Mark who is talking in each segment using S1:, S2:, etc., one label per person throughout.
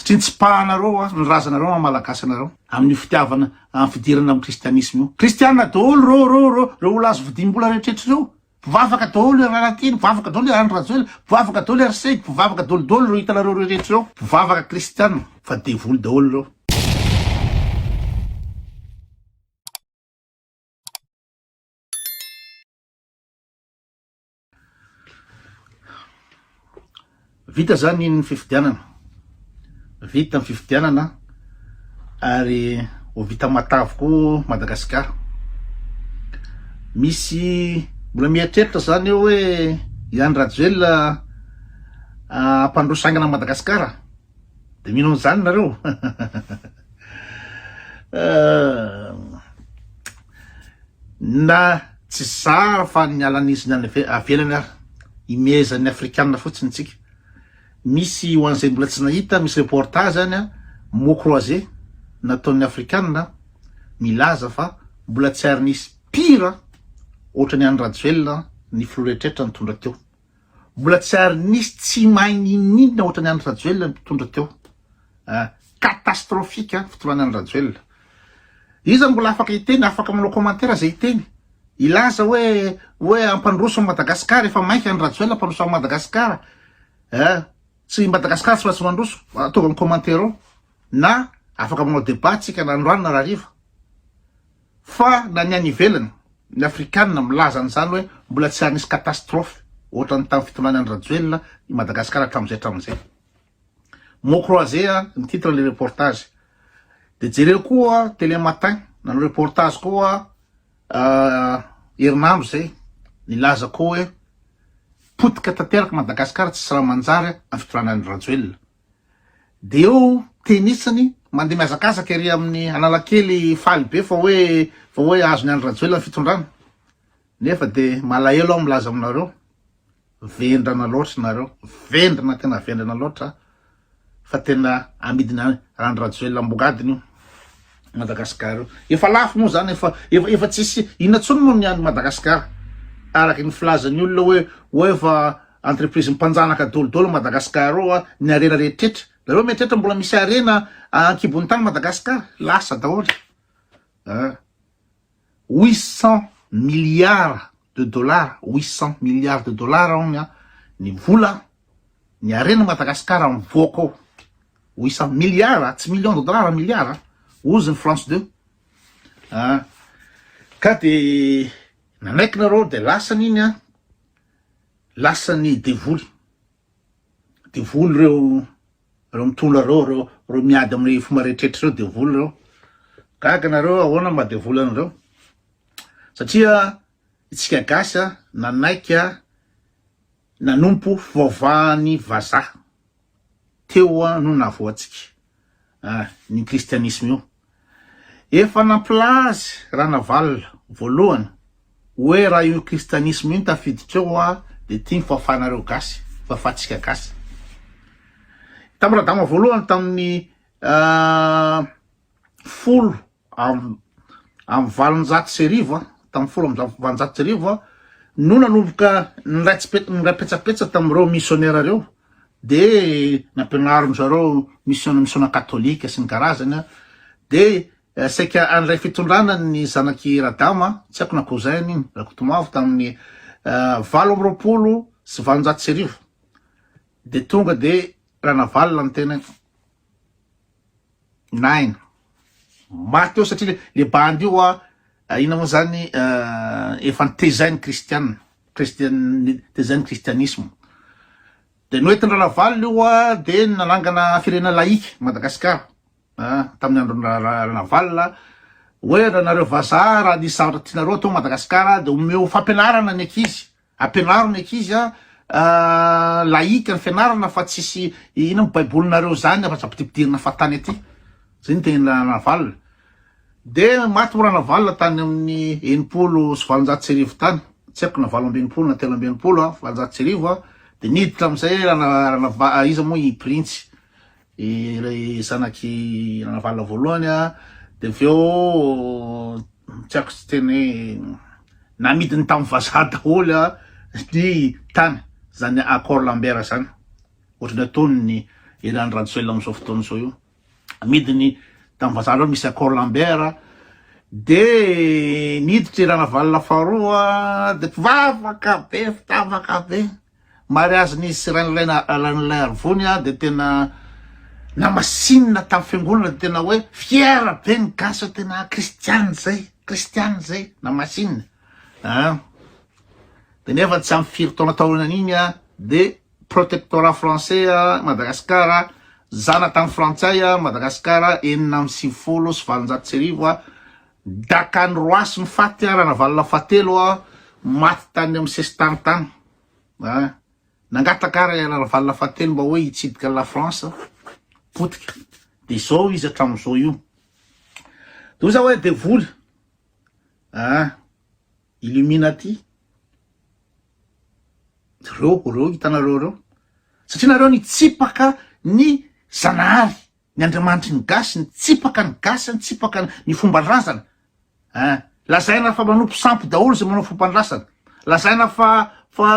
S1: satria nitsipahanareoa ny razanareo amalagasy amin'ny fitiavana amin'ny fidirana amin'ny kristianisme io. Kristianina daholo reo olo azo vidimbola rehetrrehetra reo, mpivavaka daholo rahatiny, mpivavaka daholo rany rajoely, mpivavaka daholo arsedy, mpivavaka daholodaholo reo hitanareo rehetra reo, mpivavaka kristianina fa devoly daholo reo. Vita zany ny fifidianana, vita ny fifidianana ary ho vita matavy Madagasikara. Misy mbola mieritreritra zany eo hoe Iany Rajoelina ampandrosaingana Madagasikara. De mino zany nareo. Na tsy sara fa ny alan'izy ny avelany ary imezan'ny afrikanina fotsiny tsika. Misy ho an'izay mbola tsy nahita, misy reportage zany mot croisé nataon'ny afrikanina milaza fa mbola tsy ary nisy pira ohatrany Iany Rajoelina ny filorehetrrehetra nitondra teo. Mbola tsy ary nisy tsy mahay ninona ohatrany Iany Rajoelina nitondra teo. Catastrophique fitondrany Iany Rajoelina. Iza mbola afaka hiteny, afaka manao commentaire zay hiteny. Ilaza hoe ampandroso Madagasikara efa mainka Iany Rajoelina ampandroso Madagasikara. Tsy Madagasikara tsy mandroso, ataova amin'ny commentaire ao. Na afaka manao débat tsika na androany na rariva. Fa na ny any ivelany, ny afrikanina milaza an'izany hoe mbola tsy ary nisy catastrophe ohatrany tamin'ny fitondrany Iany Rajoelina i Madagasikara hatramin'izay. Mot croisé ny titre le reportage. De jereo koa Télé Matin nanao reportage koa herinandro zay nilaza koa hoe potika tanteraka Madagasikara tsy raha manjary amin'ny fitondrana Iany Rajoelina. De eo tenisany mandeha miazakazaka ery amin'ny Analakely faly be fa hoe azony Iany Rajoelina fitondrana. Nefa de malahelo aho milaza aminareo, vendrana loatra nareo, vendrana tena vendrana loatra fa tena amidina Iany Rajoelina ambogadiny io Madagasikara. Efa lafo moa zany, efa tsisy inatsony moa ny any Madagasikara. Araky ny filazan'ny olona hoe efa entreprise mpanjanaka daholodaholo Madagasikara ao ny arena rehetrrehetra. Nareo mieritreritra mbola misy arena ankibon'ny tany Madagasikara, lasa daholo. 800 milliards de dollars, 800 milliards de dollars ao ny vola ny arena Madagasikara mivoaka ao. 800 milliards, tsy millions de dollars, milliards. Ozy ny France 2. Ka de nanaiky nareo de lasany iny lasany devoly. Devoly reo mitondra reo miady amin'ny fomba rehetrrehetra reo devoly reo. Gaga nareo ahoana mba devoly anareo. Satria itsika gasy nanaiky nanompo fivavahany vazaha teo no navoatsika ny kristianisme io. Efa nampilazy raha navalina voalohany hoe raha io kristianisme io tafiditra de tia fafanareo gasy, fafatsika gasy. Tamin'ny radama voalohany tamin'ny folo amin'ny valonjato sy arivo, tamin'ny folo amin'ny valonjato sy arivo no nanomboka nirapetsapetsa tamin'ireo missionnaire reo. De nampianariny zareo missiona katolika sy ny karazany. De saika an'iray fitondrana ny zanaky radama, tsy haiko na cousin iny, rakotomavo tamin'ny 8 sy 9 sy arivo. De tonga de raha navalina ny tena naina maty eo satria le bandy io ina moa zany efa nitezainy tezainy kristianisme. De noetiny raha navalina io de nalangana firena laïque Madagasikara tamin'ny andro raha navalina hoe raha nareo vazaha raha nisy zavatra tianareo atao Madagasikara de omeo fampianarana ny ankizy, ampianarana ny ankizy laïque ny fianarana fa tsisy ina baibolinareo zany afa ampidipidirina fatany aty. Zay ny tena navalina. De maty raha navalina tany amin'ny 9 sy 9 sy arivo tany, tsy haiko na 9 na 9 9 sy arivo. De niditra amizay iza moa i prince zanaky navalina voalohany de aveo tsy haiko tsy teny namidiny tamin'ny vazaha daholo ny tany zany accord Lambert zany ohatrany ataony elan'ny Rajoelina amin'izao fotoana zao io. Midiny tamin'ny vazaha reo misy accord Lambert de niditra irana valina faharoa de mpivavaka be fitavaka be mariazy nisy ran'ilay arivony de tena na masinina tamin'ny fiangonana de tena hoe fiera be ny gasy tena kristiany zay na masinina de nefa tsy amin'ny firy taona taonana iny de protectorat français Madagasikara zana tamin'ny frantsay Madagasikara 1970 dakany roasy ny faty rana valina fatelo maty tany amin'ny sesitany tany nangatakara rana valina fatelo mba hoe hitsidika la France potika de zao izy hatramin'izao io de za hoe devoly Illuminati reo hitanareo reo satria nareo nitsipaka ny Zanahary ny Andriamanitry ny gasy nitsipaka ny gasy nitsipaka ny fomban-drazana lazaina fa manompo sampy daholo zay manao fomban-drazana lazaina fa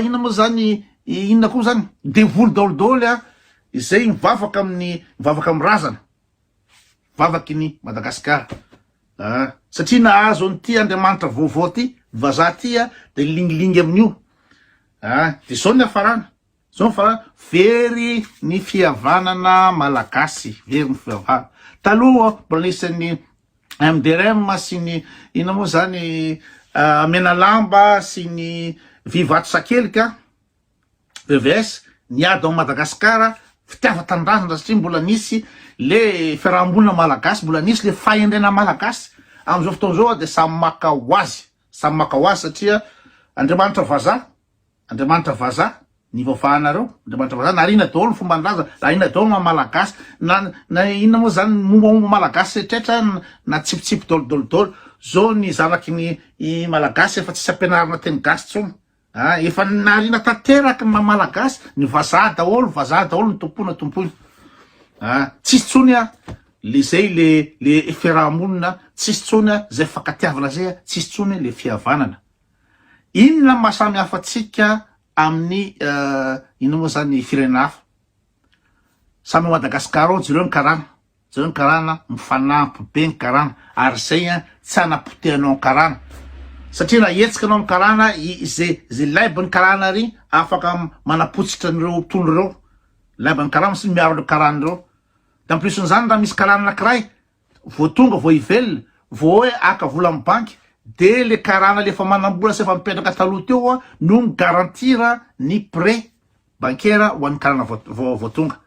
S1: inona moa zany inona koa zany devoly daholodaholo izay mivavaka amin'ny razana vavaky ny Madagasikara satria nahazo an'ity Andriamanitra vaovao ty vazaha ty de lingilingy amin'io de zao ny hafarana very ny fihavanana malagasy very ny fihavanana taloha mbola nisan'ny MDRM sy ny ina moa zany Menalamba sy ny Vivato Sakelika VVS niady ao Madagasikara fitiava-tanindrazana satria mbola nisy le fiarahamonina malagasy mbola nisy le fahendrena malagasy am'izao fotoana zao de samy maka ho azy satria Andriamanitra vazaha ny vaovahanareo Andriamanitra vazaha narina daholo ny fomban-drazana narina daholo ma malagasy na inona moa zany mombamomba malagasy tretra na tsipitsipi daolodaholo zao ny zanaky ny malagasy efa tsisy ampianarina teny gasy tsony efa narina tanteraky ma malagasy ny vazaha daholo ny tompoina tsisy tsony le zay le fiarahamonina tsisy tsony zay fakatiavana zay tsisy tsony le fihavanana inona mahasamy hafatsika amin'ny ino moa zany firenena hafa samy Madagasikara ao jereo ny karana mifanampy be ny karana ary zay tsy anapotehanao ny karana satria na etsika anao ny karana zay laiba ny karana ry afaka manapotsitra an'ireo tondro reo laiba ny karana sy miaro le karana reo da ampirison'izany raha misy karana anankiray vo tonga vo ivelona vo hoe aka vola amin'ny banky de le karana lefa manambola sy efa mipetraka taloha teo no migarantira ny prêt bancaire ho an'ny karana vo tonga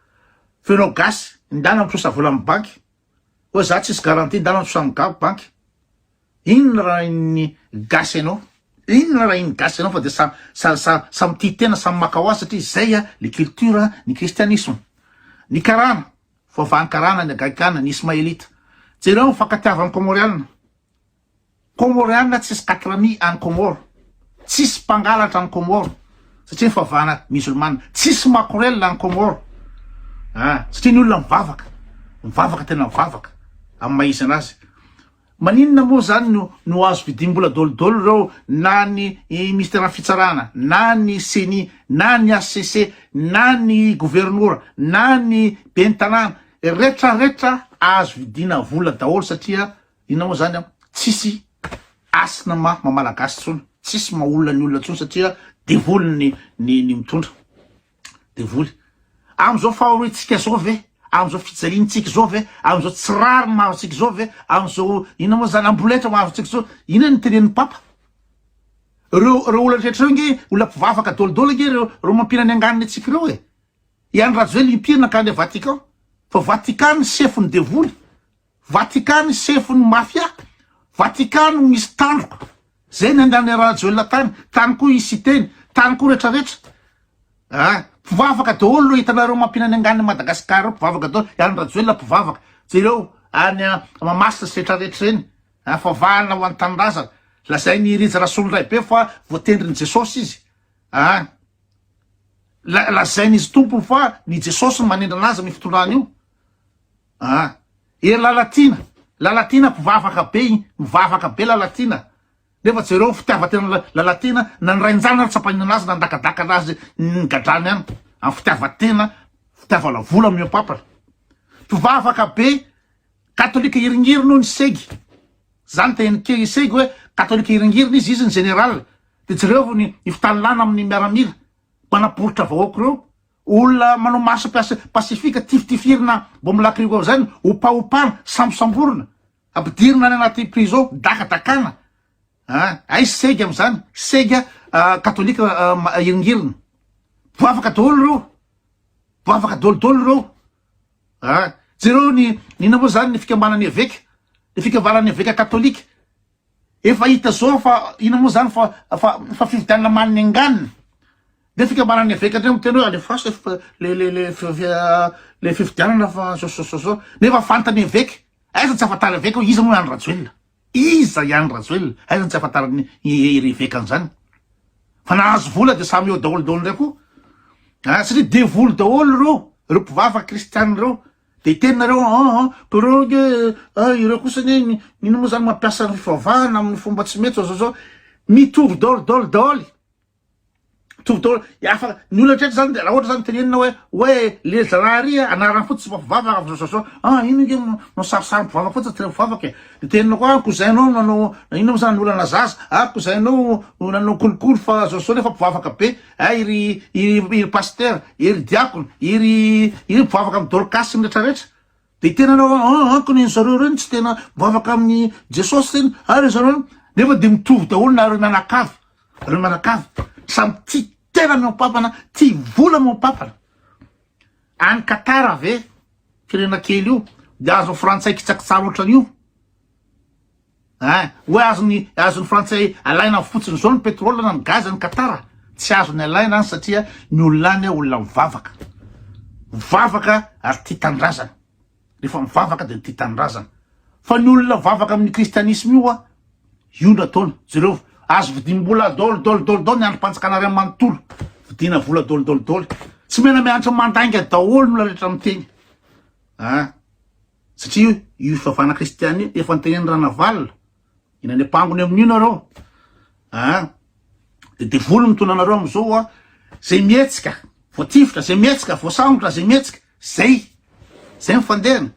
S1: fenao gasy ndana mitrosa vola amin'ny banky hoe za tsisy garantie ndana mitrosa amin'ny banky inona raha iny gasy anao fa de samy tia tena samy maka ho azy satria zay le culture ny kristianisme ny karana fovan'ny karana ny agaikana ny ismaelita jereo mifankatiavan'ny Comorianina tsisy katrami any Comore tsisy mpangalatra any Comore satria mifavana musulmane tsisy makorel any Comore satria ny olona mivavaka tena mivavaka amin'ny mahisy anazy maninona moa zany no azo vidimbola daolodaholo reo na ny ministère fitsarana na ny CENI na ny ACC na ny gouvernora na ny bentanana retraretra azo vidina vola daholo satria inona moa zany tsisy asina mamalagasy tsony tsisy maolona ny olona tsony satria devoly ny mitondra devoly am'izao fahorentsika zao ve am'izao fijalintsika zao ve am'izao tsirary mahazo tsika zao ve am'izao inona moa zany amboletra mahazo tsika zao ina ny tenen'ny papa reo olona rehetra reo nge olona mpivavaka daolodaholo nge reo mampirany anganiny atsika reo iany Rajoelina impirana akany Vatican fa Vatican sefony devoly Vatican sefony mafia Vatican misy tandroko zay ny andany Rajoelina tany koa isy teny tany koa retraretra mpivavaka daholo reo hitanareo mampinany anganiny Madagasikara reo mpivavaka daholo iany Rajoelina mpivavaka jereo any mamasina sy retraretra reny favahana ho an'ny tanindrazana lazay ny rija rasolondray be fa voatendriny Jesosy izy lazainy izy tompo fa ny Jesosy manendra anazy amin'ny fitondrany io Lalatina mpivavaka be Lalatina nefa jereo fitiavatena Lalatina na ny rainjana tsapanina anazy na ndakadaka anazy ny gadrany any amin'ny fitiavatena fitiavala vola amin'io papana. Mpivavaka be katolika iringirina noho ny segy. Zany tenike isegy hoe katolika iringirina izy ny général. De jereo ny fitalilana amin'ny miaramila. Manaporitra vahoaka reo. Olona manao marche pasifika tifitifirina mbo milakirigo ao zany, opaopana, sambosamborona. Ampidirina any anaty prison, dakadakana. Ay segy am'zany, sega katolika iringirina. Mpivavaka daholo reo. Mpivavaka daholodaholo reo. Jereo nina moa zany ny fikambanany eveka, ny fikambanany eveka katolika. Efa hita zao fa ina moa zany fa fividianana maniny anganiny. De fikambanany eveka ndreo miteny hoe alefaso le fividianana fa so. Nefa fantany eveka. Aiza tsy afatara eveka hoe iza moa ihany Rajoelina. Iza ihany Rajoelina. Aiza tsy afatarany ry evekany zany. Fa nahazo vola de samy eo daholodaholo ndray koa. Satria devoly daholo reo mpivavaka kristianina reo. De tenareo reo ireo kosa nino moa zany mampiasa ny fivavahana amin'ny fomba tsy mety zao mitovy daholy. Yafa ny olona tretra zany raha ohatra zany tenenina hoe le zalary anarany fotsy tsy mpivavaka so ino nge no sarisary mpivavaka fotsy tsy mpivavaka. De tenina koa kozainao nanao ino moa zany olana zaza kozainao nanao kolikoly fa zao nefa mpivavaka be iry pasteur iry diakona iry mpivavaka amin'ny dorcas retraretra. De tena anao kony zareo reny tsy tena mpivavaka amin'ny jesosy reny ary zareo nefa de mitovy daholo na reo mianakavy samy ty tena meu papana ty vola meu papana. Any Katara ve firena kely io de azony frantsay kitsaky tsara ohatran'io. Hoe azony frantsay alaina fotsiny zao ny petrole na ny gaz any Katara. Tsy azony alaina any satria ny olona any olona mivavaka ary tia tandrazana. Rehefa mivavaka de tia tandrazana. Fa ny olona mivavaka amin'ny kristianisme io io nataony jereo azo vidimbola daholo ny androm-panjakana ray manontolo. Vidina vola daholo. Tsy mena mianatra mandainga daholo no rehetra miteny. Satria io fivavahana kristiany efa niteneny Ranavalona. Ina ny ampangony amin'io nareo. De voly mitona anareo am'izao zay mietsika voatifitra, zay mietsika voasambotra, zay mietsika zay mifandehana.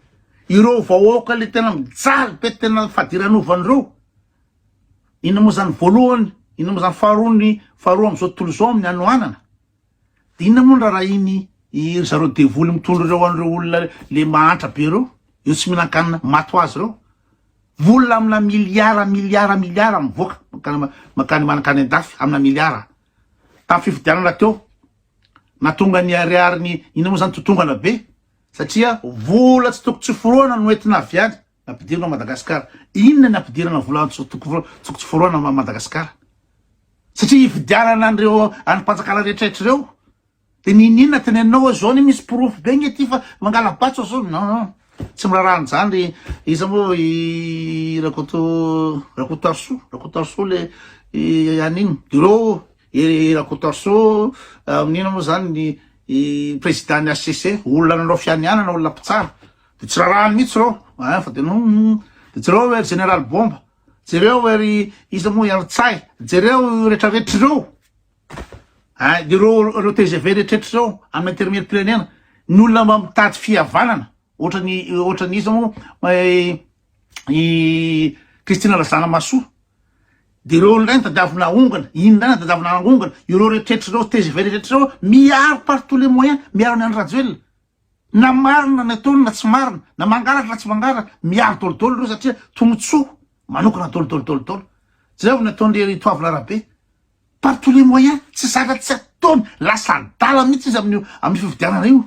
S1: Ireo vahoaka le tena mijaly be tena fadiranovan'ireo. Ina moa zany voalohany, ina moa zany faharoa am'izao tontolo zao amin'ny anoanana. De ina moa raha iny zareo devoly mitondro reo an'ireo olona le mahantra be reo, io tsy mihinan-kanina mato azy reo. Vola amina miliara mivoaka makany manakany an-dafy amina miliara. Tamin'ny fifidianana teo natonga ny ariary ina moa zany totongana be satria vola tsy toko tsy foroana no entina avy any ampidirana Madagasikara. Inona ny ampidirana vola toko tsy foroana Madagasikara? Satria ifidianana an'ireo any-mpanjakana rehetrarehetra reo. De ninona teneninao hoe zao misy porofo be gny ty fa mangala batso zao non. Tsy mirarahany zany iza moa Rakoto le aniny direo Rakoto amin'ino moa zany ny président HCC olona nanao fianianana olona mpitsara. De tsy rarahany mihitsy reo fa de jereo hoe général Bomba, jereo hoe iza moa Yartsay, jereo rehetrarehetra reo. De reo TGV rehetrarehetra reo amin'ny intermédiaire pirenena ny olona mitady fihavanana. Ohatran'ny iza moa Kristina Lazana Masoa. De reo ndray tadiavina ongana, inona tadiavina ongana, ireo rehetrarehetra reo TGV rehetrarehetra reo miaro par tous les moyens, miaro ny any Rajoelina. Na marina na ataony na tsy marina, na mangaratra na tsy mangaratra, miaro daholodaholo reo satria tombotsoa manokana daholodaholo. Zay ny ataon'le toavina arabe. Par tous les moyens, tsy zaka tsy ataony, lasa adala mihitsy izy amin'ny fividianana io.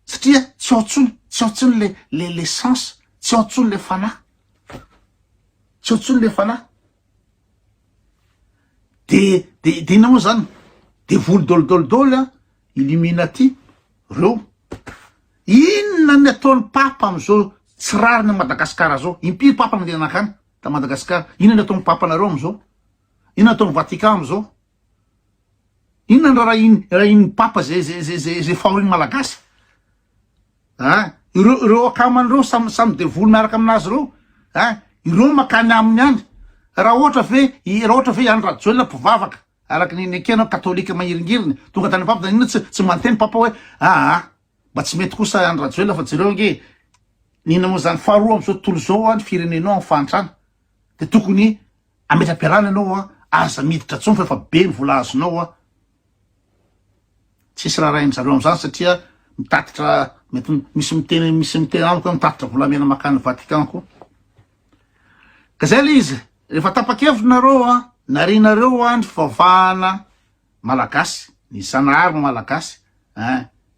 S1: Satria tsy aotsony l'essence, tsy aotsony le fanahy. Tsy aotsony le fanahy. De ina moa zany? De voly daholodaholo Illuminati reo. Inona ny ataon'ny papa am'izao tsy rariny Madagasikara zao? Impiry papa mandeha anakany ta Madagasikara? Inona ny ataon'ny papa nareo am'izao? Inona ataon'ny Vatican am'izao? Inona raha iny papa zay fahoriny malagasy? Ireo akaman'ireo samy devoly miaraka aminazy reo. Ireo makany aminy any. Raha ohatra ve ihany Rajoelina mpivavaka araky ny ekena katolika mahiringiriny tonga tany papa inona tsy manteny papa hoe mba tsy mety kosa any Rajoelina fa jereo nge nina moa zany faharoa am'izao tontolo zao any firenenao amin'ny fahantrana de tokony ametra-piarana ianao aza miditra tsony fa efa be ny vola azonao tsisy raha rain-jareo am'zany satria mitatitra mety misy miteny amiko hoe mitatitra volamena makany Vatican koa ka zay le izy rehefa tapa-kevitra nareo narinareo ny fivavahana malagasy ny Zanahary malagasy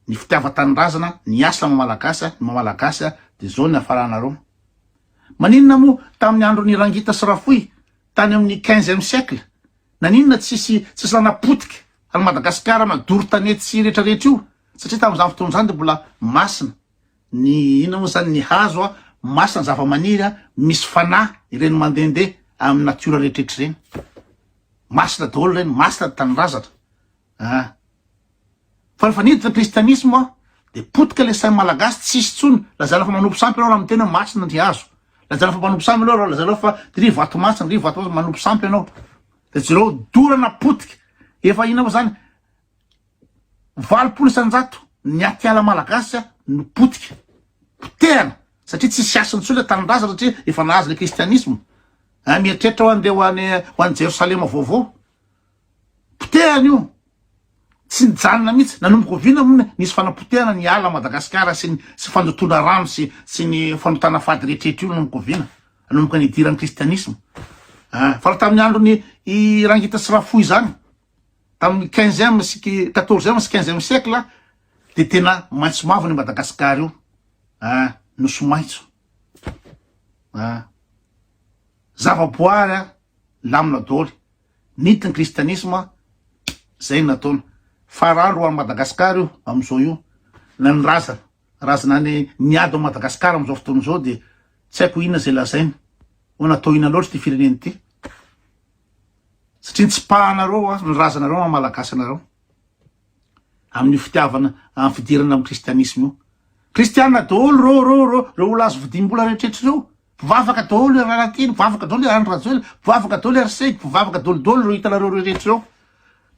S1: ny fitiava-tanindrazana ny asa malagasy ny malagasy de zao ny afaranareo maninona moa tamin'ny andro ny Rangita sy Rafoy tany amin'ny 15e siècle naninona tsisy nanapotika any Madagasikara madory tanety sy rehetrarehetra io satria tamin'izany fotoana zany de mbola masina ny ina moa zany ny hazo masina zava-maniry misy fanahy ireny mandehandeha amin'ny natiora rehetrarehetra reny masina daholo reny masina tanindrazatra fa rehefa niditra kristianisme de potika le sainy malagasy tsisy tsony lazana fa manompo sampy ianao raha mitena masina ny hazo lazana fa manompo sampy ianao lazana fa ry vato masina manompo sampy ianao de jereo dorana potika efa ina moa zany 80% ny atiala malagasy no potika potehana satria tsisy asany tsony le tanindrazatra satria efa nahazo le kristianisme mieritreritra andeha ho any Jerosalema vaovao potehana io tsy nijanona mihitsy nanomboka viana moa nisy fanapotehana ny ala Madagasikara sy fandotona rano sy ny fanotana fady rehetrarehetra io nanomboka viana nanomboka ny idiran'ny kristianisme fa raha tamin'ny andro ny Rangita sy Rafoy zany tamin'ny 15e sy 14e sy 15e siècle de tena maitso mavo ny Madagasikara io noso maitso zava-boary lamina daholo niditra ny kristianisme zay nataony farandro any Madagasikara io am'izao io na ny razana ny niady Madagasikara am'izao fotoana zao de tsy haiko inona zay lazainy ho natao ina loatra ty fireneny ty satria nitsipahanareo ny razanareo malagasy anareo amin'ny fitiavana amin'ny fidirana amin'ny kristianisme io kristiana daholo reo olo azo vidimbola rehetrarehetra reo mpivavaka daholo i Raratiny mpivavaka daholo i Rano Rajoelina mpivavaka daholo i Arseny mpivavaka daholo reo hitanareo rehetrarehetra reo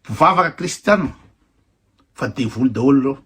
S1: mpivavaka kristiana fa devoly daholo reo